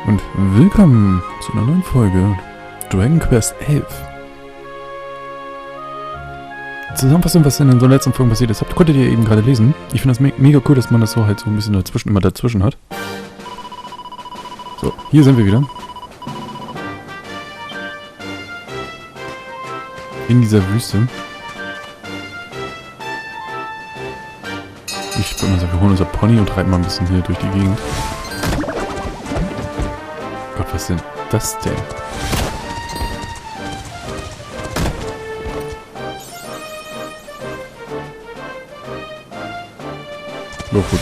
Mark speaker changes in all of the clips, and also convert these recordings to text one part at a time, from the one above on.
Speaker 1: Und willkommen zu einer neuen Folge Dragon Quest 11. Zusammenfassung, was in den letzten Folgen passiert ist, konntet ihr eben gerade lesen. Ich finde das mega cool, dass man das so halt so ein bisschen immer dazwischen hat. So, hier sind wir wieder. In dieser Wüste. Ich würde mal sagen, wir holen unser Pony und reiten mal ein bisschen hier durch die Gegend. Gott, was ist denn das denn? Oh, gut.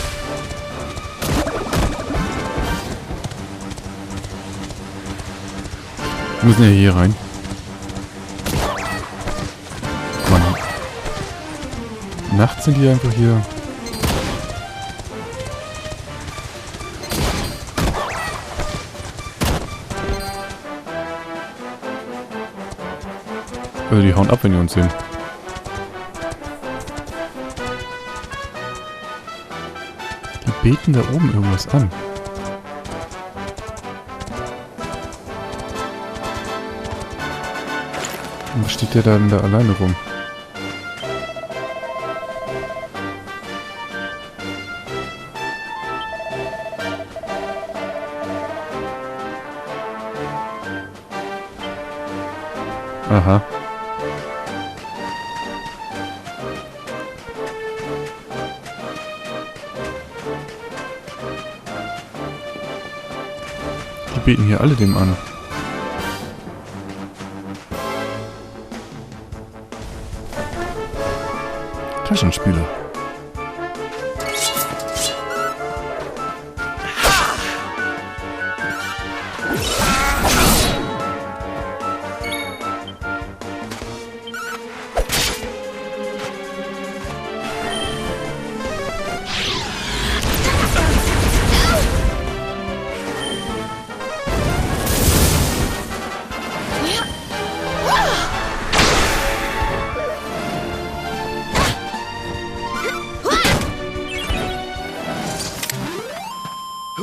Speaker 1: Wir müssen ja hier rein. Mann. Nachts sind die einfach hier. Also die hauen ab, wenn die uns sehen. Die beten da oben irgendwas an. Und was steht der dann da alleine rum? Aha. Die beten hier alle dem an. Taschenspieler.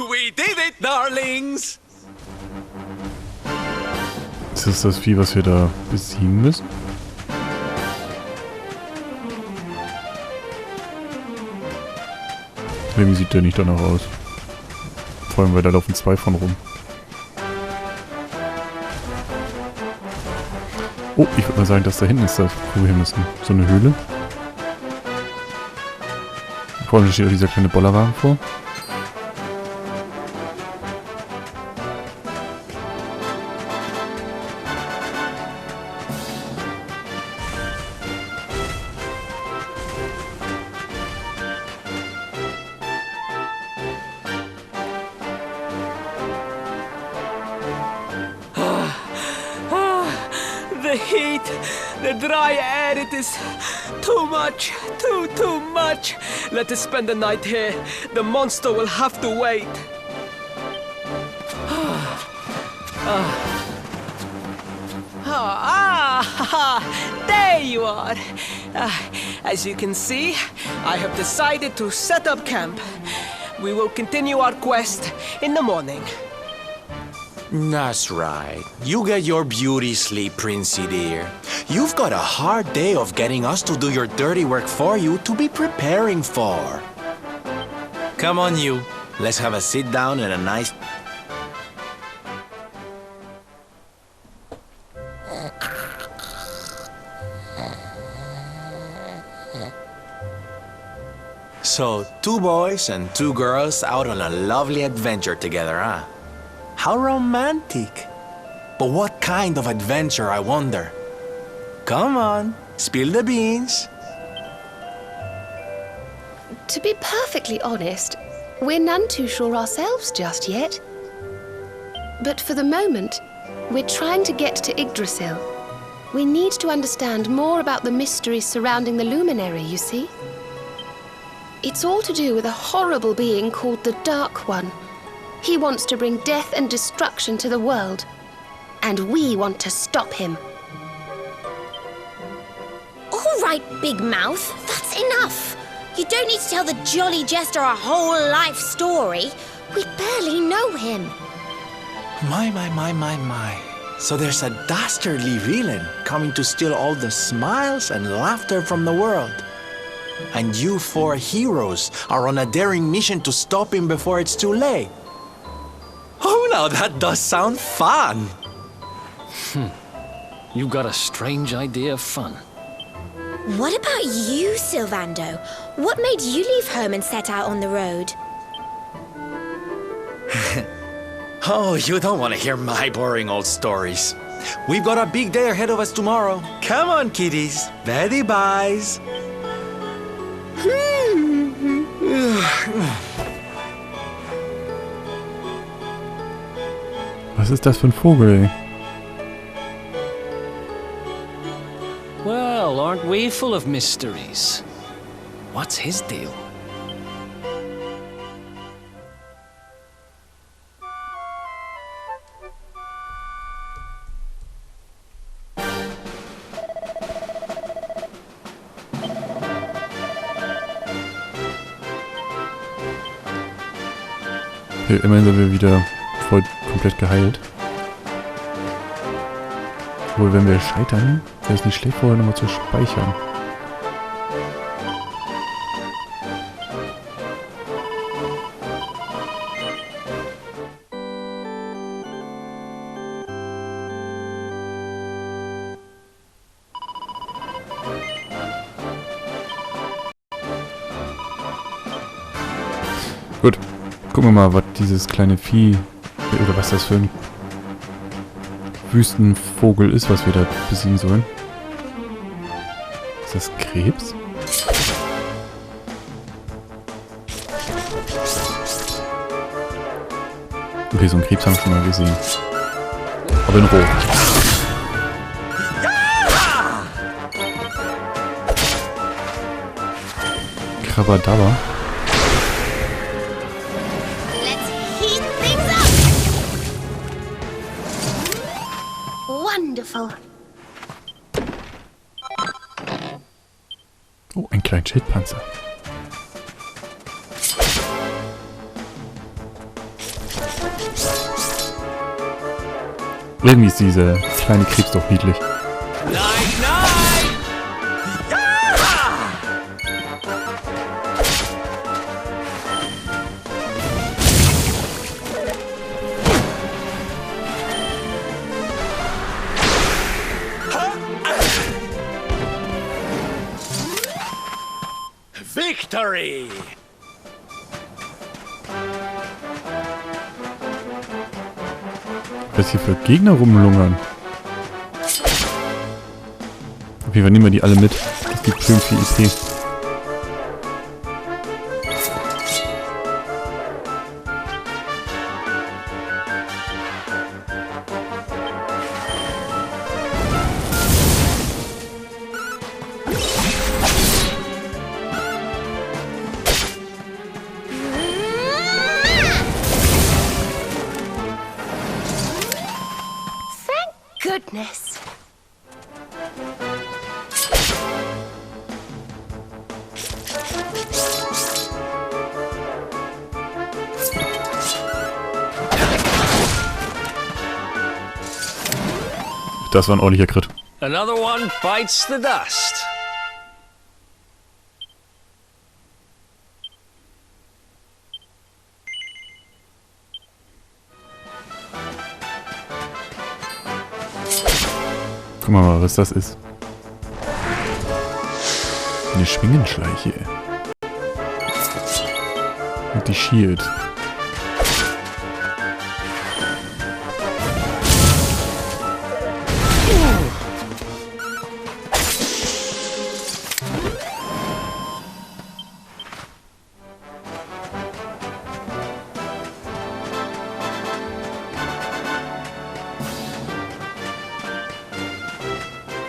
Speaker 2: We did it, darlings!
Speaker 1: Ist das das Vieh, was wir da besiegen müssen? Irgendwie sieht der nicht danach aus. Vor allem, weil da laufen zwei von rum. Oh, ich würde mal sagen, dass da hinten ist das, wo wir hin müssen. So eine Höhle. Vorne steht auch dieser kleine Bollerwagen vor.
Speaker 2: The heat, the dry air, it is too much, too much. Let us spend the night here. The monster will have to wait. There you are. As you can see, I have decided to set up camp. We will continue our quest in the morning.
Speaker 3: That's right. You get your beauty sleep, Princey dear. You've got a hard day of getting us to do your dirty work for you to be preparing for. Come on, you. Let's have a sit down and a nice... So, 2 boys and 2 girls out on a lovely adventure together, huh? How romantic. But what kind of adventure, I wonder? Come on, spill the beans.
Speaker 4: To be perfectly honest, we're none too sure ourselves just yet. But for the moment, we're trying to get to Yggdrasil. We need to understand more about the mysteries surrounding the luminary, you see? It's all to do with a horrible being called the Dark One. He wants to bring death and destruction to the world. And we want to stop him.
Speaker 5: All right, Big Mouth, that's enough. You don't need to tell the Jolly Jester our whole life story. We barely know him.
Speaker 3: My. So there's a dastardly villain coming to steal all the smiles and laughter from the world. And you four heroes are on a daring mission to stop him before it's too late. Oh, now that does sound fun.
Speaker 6: You've got a strange idea of fun.
Speaker 5: What about you, Sylvando? What made you leave home and set out on the road?
Speaker 3: Oh, you don't want to hear my boring old stories. We've got a big day ahead of us tomorrow. Come on, kiddies. Betty buys.
Speaker 1: Was ist das für ein Vogel, ey?
Speaker 6: Well, aren't we full of mysteries? What's his deal?
Speaker 1: Okay, immerhin sind wir wieder voll komplett geheilt. Obwohl, wenn wir scheitern, wäre es nicht schlecht, vorher nochmal zu speichern. Gut, gucken wir mal, was dieses kleine Vieh, oder was das für ein Wüstenvogel ist, was wir da besiegen sollen. Ist das Krebs? Okay, so einen Krebs haben wir schon mal gesehen. Aber in Rot. Krabadabba.
Speaker 5: Let's heat things up! Wonderful.
Speaker 1: Oh, ein kleiner Schildpanzer. Irgendwie ist dieser kleine Krebs doch niedlich.
Speaker 6: Victory!
Speaker 1: Was hier für Gegner rumlungern. Auf jeden Fall nehmen wir die alle mit. Das gibt schön viel IP.
Speaker 4: Goodness.
Speaker 1: Das war ein ordentlicher Crit.
Speaker 6: Another one bites the dust.
Speaker 1: Guck mal, was das ist. Eine Schwingenschleiche. Und die Shield.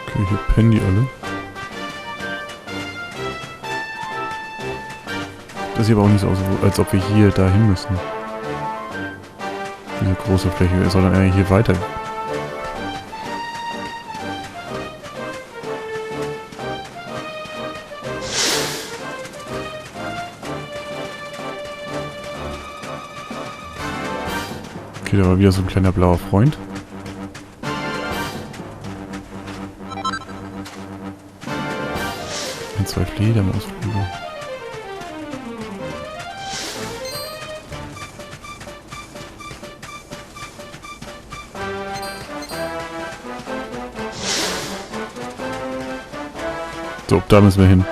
Speaker 1: Okay, hier pennen die alle. Das sieht aber auch nicht so aus, als ob wir hier dahin müssen. Diese große Fläche, sondern eher hier weiter. Okay, da war wieder so ein kleiner blauer Freund. Ein, zwei Fledermausflüge. So, da müssen wir hin.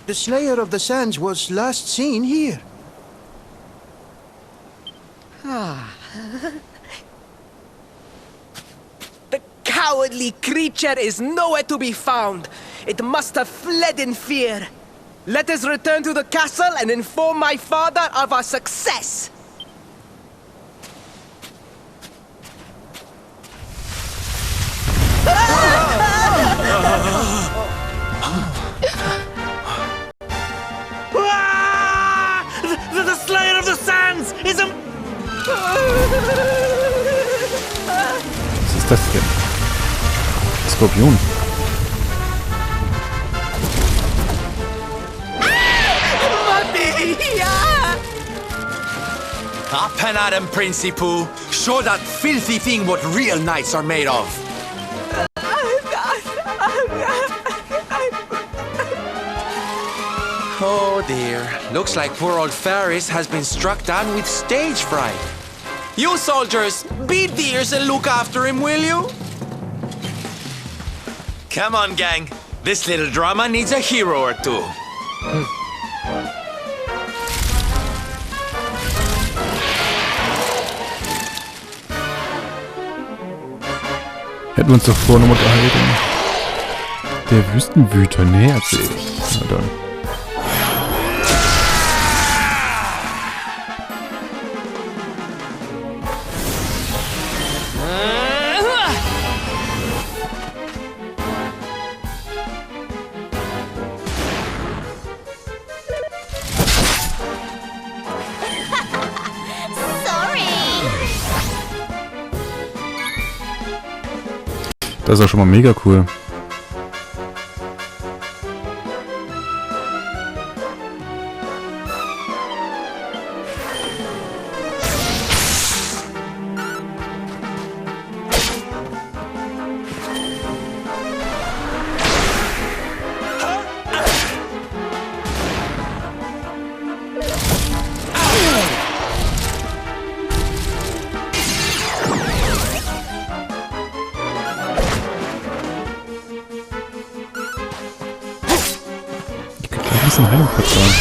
Speaker 7: The Slayer of the Sands was last seen here.
Speaker 2: The cowardly creature is nowhere to be found. It must have fled in fear. Let us return to the castle and inform my father of our success.
Speaker 7: The Slayer of the Sands is a...
Speaker 1: Was ist das denn? Skorpion.
Speaker 3: Up and at him, Princey Pooh. Show that filthy thing what real knights are made of. Oh dear. Looks like poor old Faris has been struck down with stage fright. You soldiers, be dears and look after him, will you? Come on, gang. This little drama needs a hero or two.
Speaker 1: Hätten wir uns doch vorher nochmal unterhalten. Der Wüstenwüter nähert sich. Na dann. Das ist auch schon mal mega cool. Ein bisschen Heilung vertrauen.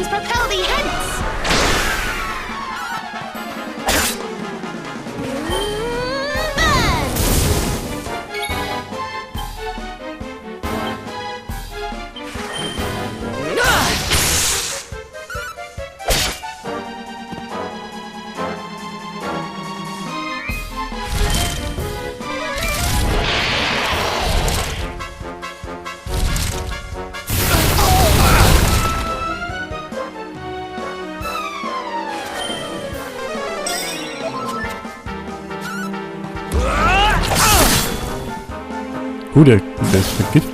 Speaker 4: Propel thee hence!
Speaker 1: Der ist vergiftet.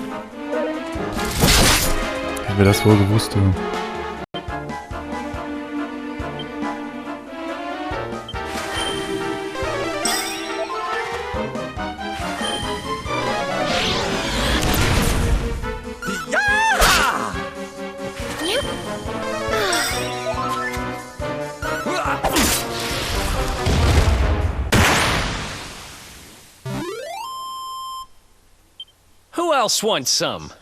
Speaker 1: Hätten wir das wohl gewusst, du.
Speaker 6: Who else wants some?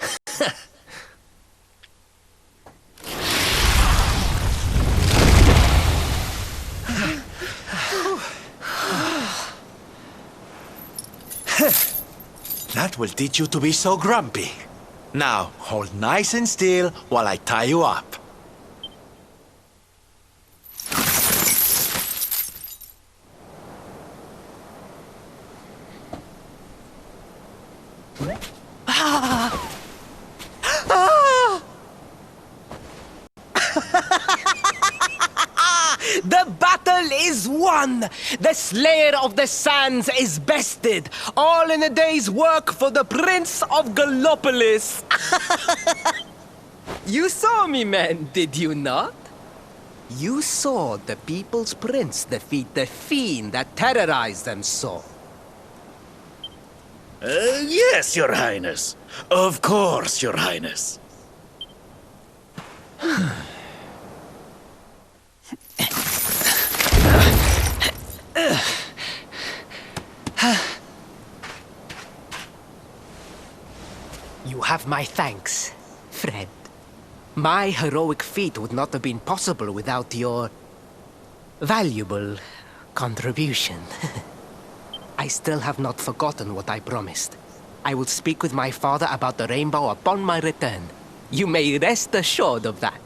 Speaker 3: That will teach you to be so grumpy. Now, hold nice and still while I tie you up.
Speaker 2: The battle is won! The Slayer of the Sands is bested! All in a day's work for the Prince of Gallopolis! You saw me, men, did you not? You saw the People's Prince defeat the fiend that terrorized them so.
Speaker 8: Yes, Your Highness. Of course, Your Highness.
Speaker 2: You have my thanks, Fred. My heroic feat would not have been possible without your valuable contribution. I still have not forgotten what I promised. I will speak with my father about the rainbow upon my return. You may rest assured of that.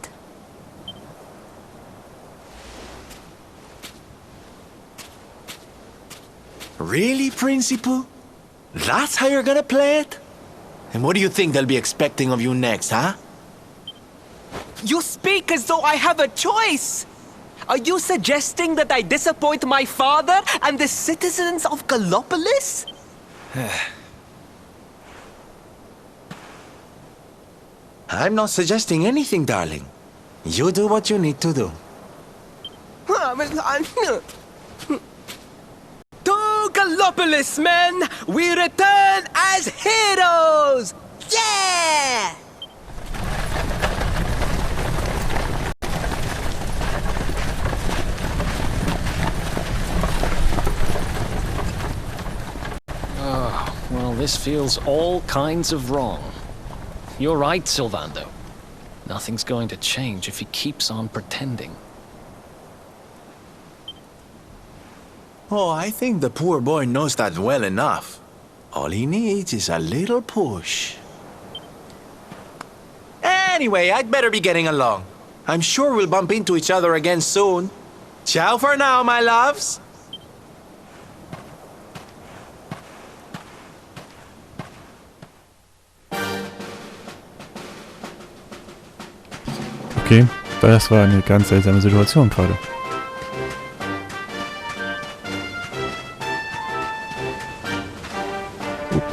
Speaker 3: Really, Principal? That's how you're gonna play it? And what do you think they'll be expecting of you next, huh?
Speaker 2: You speak as though I have a choice! Are you suggesting that I disappoint my father and the citizens of Gallopolis?
Speaker 3: I'm not suggesting anything, darling. You do what you need to do.
Speaker 2: To Gallopolis, men! We return as heroes! Yeah!
Speaker 6: Well, this feels all kinds of wrong. You're right, Sylvando. Nothing's going to change if he keeps on pretending.
Speaker 3: Oh, I think the poor boy knows that well enough. All he needs is a little push. Anyway, I'd better be getting along. I'm sure we'll bump into each other again soon. Ciao for now, my loves.
Speaker 1: Okay, das war eine ganz seltsame Situation gerade.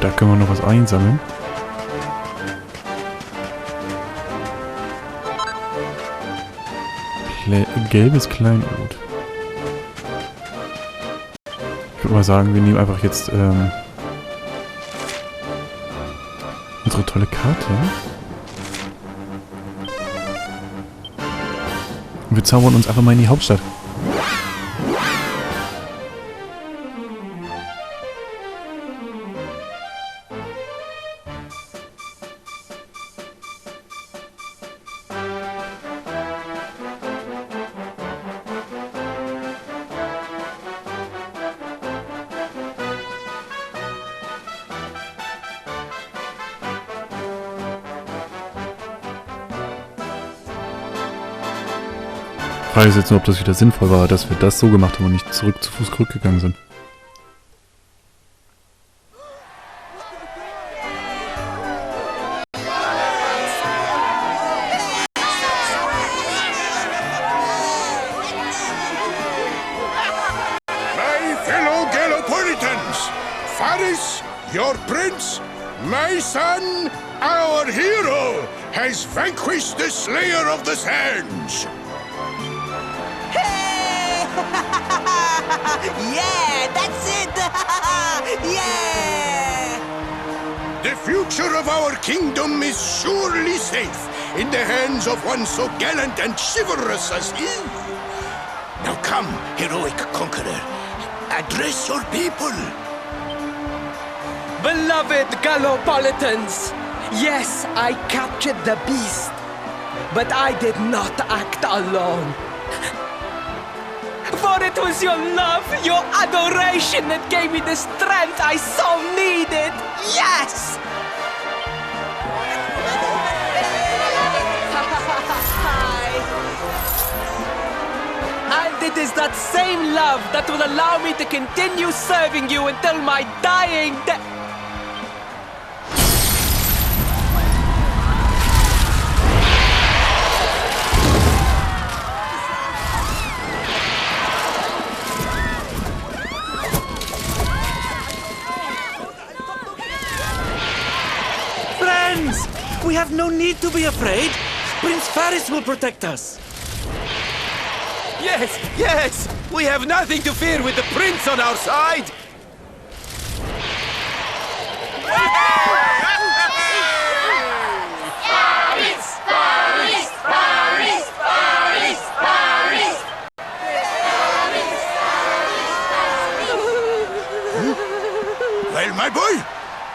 Speaker 1: Da können wir noch was einsammeln. Gelbes Kleinod. Ich würde mal sagen, wir nehmen einfach jetzt unsere tolle Karte. Und wir zaubern uns einfach mal in die Hauptstadt. Die Frage ist jetzt nur, ob das wieder sinnvoll war, dass wir das so gemacht haben und nicht zurück zu Fuß zurückgegangen sind.
Speaker 9: My fellow Gallopolitans, Faris, your prince, my son, our hero, has vanquished the Slayer of the Sands.
Speaker 2: Yeah, that's it! Yeah!
Speaker 9: The future of our kingdom is surely safe in the hands of one so gallant and chivalrous as he. Now come, heroic conqueror, address your people.
Speaker 2: Beloved Gallopolitans, yes, I captured the beast, but I did not act alone. For it was your love, your adoration that gave me the strength I so needed. Yes! And it is that same love that will allow me to continue serving you until my dying day.
Speaker 8: Friends! We have no need to be afraid. Prince Faris will protect us.
Speaker 9: Yes, yes! We have nothing to fear with the prince on our side! Well, my boy,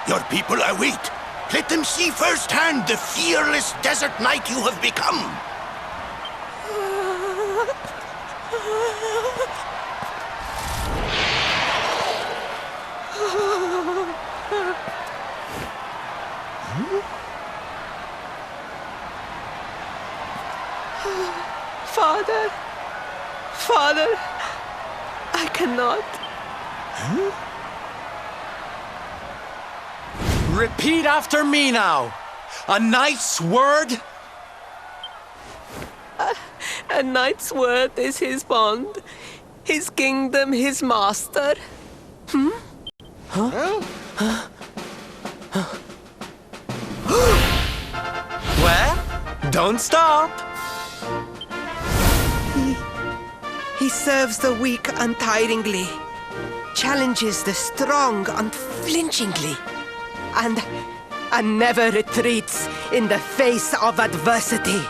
Speaker 9: your people await. Let them see firsthand the fearless desert knight you have become.
Speaker 2: Father, Father, I cannot.
Speaker 3: Repeat after me now. A knight's word?
Speaker 2: A knight's word is his bond, his kingdom, his master.
Speaker 3: Well, don't stop.
Speaker 2: He serves the weak untiringly, challenges the strong unflinchingly, and never retreats in the face of adversity.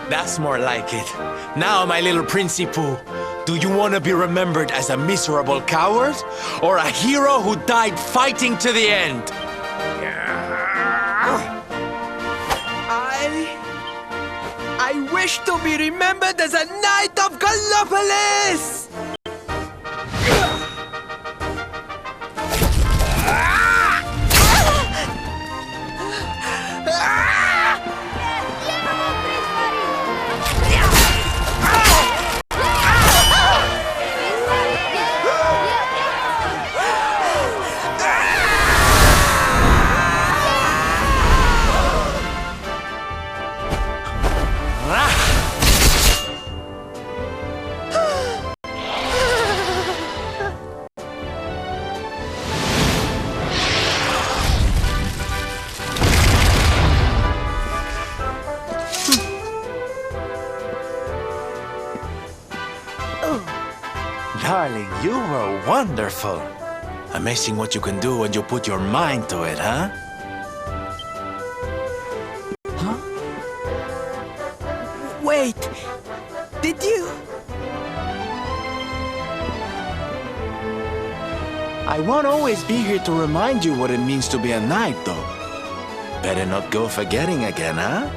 Speaker 3: That's more like it. Now, my little Princey Pooh, do you want to be remembered as a miserable coward or a hero who died fighting to the end?
Speaker 2: I wish to be remembered as a knight of Gallopolis!
Speaker 3: Darling, you were wonderful. Amazing what you can do when you put your mind to it, huh?
Speaker 2: Wait, did you?
Speaker 3: I won't always be here to remind you what it means to be a knight, though. Better not go forgetting again, huh?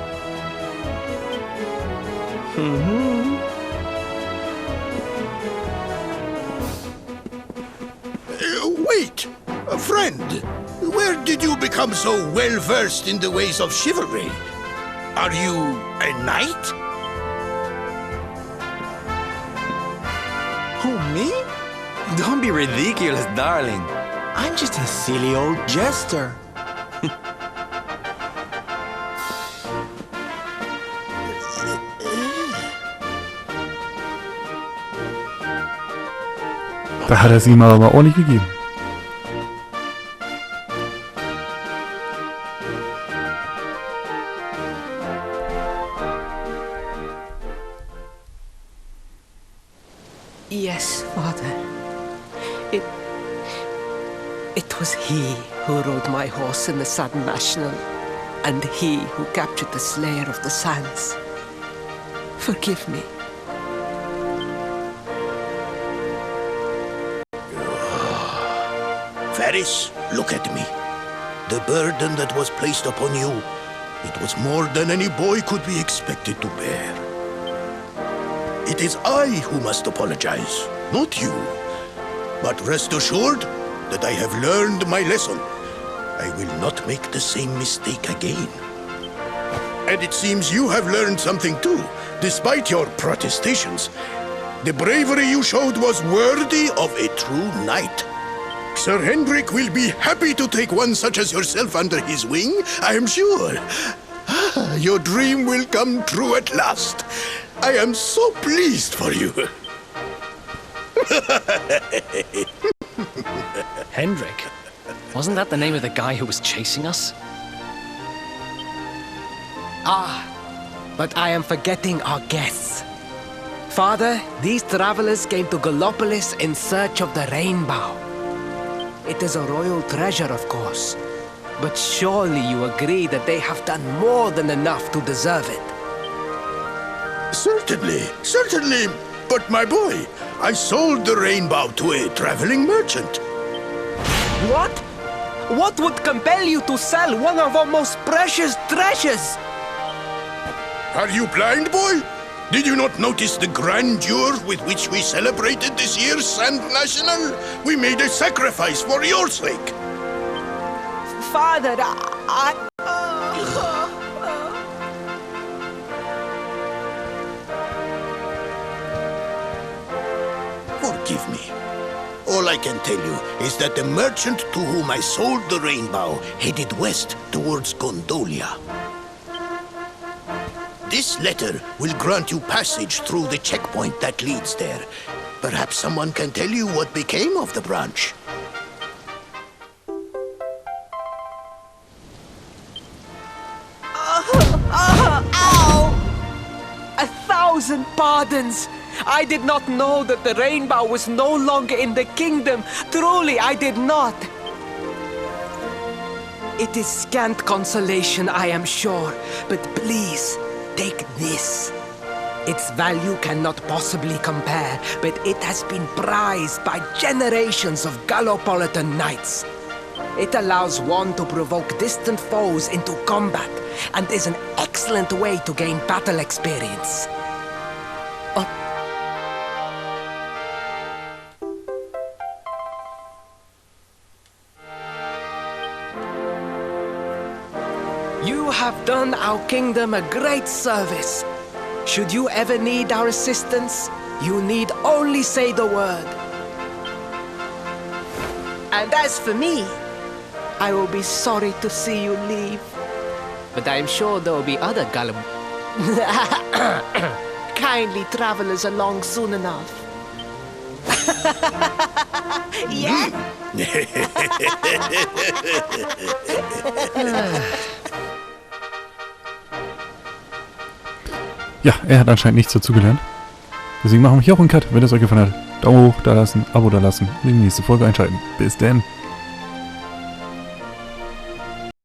Speaker 9: Wait! A friend! Where did you become so well-versed in the ways of chivalry? Are you a knight?
Speaker 3: Who, me? Don't be ridiculous, darling. I'm just a silly old jester.
Speaker 1: Da hat er sie ihm aber mal ordentlich gegeben.
Speaker 2: Yes, Father. It was he who rode my horse in the Southern National, and he who captured the Slayer of the Sands. Forgive me.
Speaker 9: Faris, look at me. The burden that was placed upon you, it was more than any boy could be expected to bear. It is I who must apologize, not you. But rest assured, that I have learned my lesson. I will not make the same mistake again. And it seems you have learned something too, despite your protestations. The bravery you showed was worthy of a true knight. Sir Hendrik will be happy to take one such as yourself under his wing, I am sure. Your dream will come true at last. I am so pleased for you.
Speaker 6: Hendrik? Wasn't that the name of the guy who was chasing us?
Speaker 2: Ah, but I am forgetting our guests. Father, these travelers came to Gallopolis in search of the rainbow. It is a royal treasure, of course. But surely you agree that they have done more than enough to deserve it.
Speaker 9: Certainly, certainly. But my boy, I sold the rainbow to a traveling merchant.
Speaker 2: What? What would compel you to sell one of our most precious treasures?
Speaker 9: Are you blind, boy? Did you not notice the grandeur with which we celebrated this year's Sand National? We made a sacrifice for your sake.
Speaker 2: Father,
Speaker 9: Forgive me. All I can tell you is that the merchant to whom I sold the rainbow headed west towards Gondolia. This letter will grant you passage through the checkpoint that leads there. Perhaps someone can tell you what became of the branch.
Speaker 2: Ow! 1,000 pardons! I did not know that the rainbow was no longer in the kingdom. Truly, I did not. It is scant consolation, I am sure. But please, take this. Its value cannot possibly compare, but it has been prized by generations of Gallopolitan knights. It allows one to provoke distant foes into combat, and is an excellent way to gain battle experience. You have done our kingdom a great service. Should you ever need our assistance, you need only say the word. And as for me, I will be sorry to see you leave. But I am sure there will be other kindly travelers along soon enough. Yeah?
Speaker 1: Ja, er hat anscheinend nichts dazugelernt. Deswegen machen wir hier auch einen Cut. Wenn es euch gefallen hat, Daumen hoch da lassen, Abo da lassen und in die nächste Folge einschalten. Bis dann.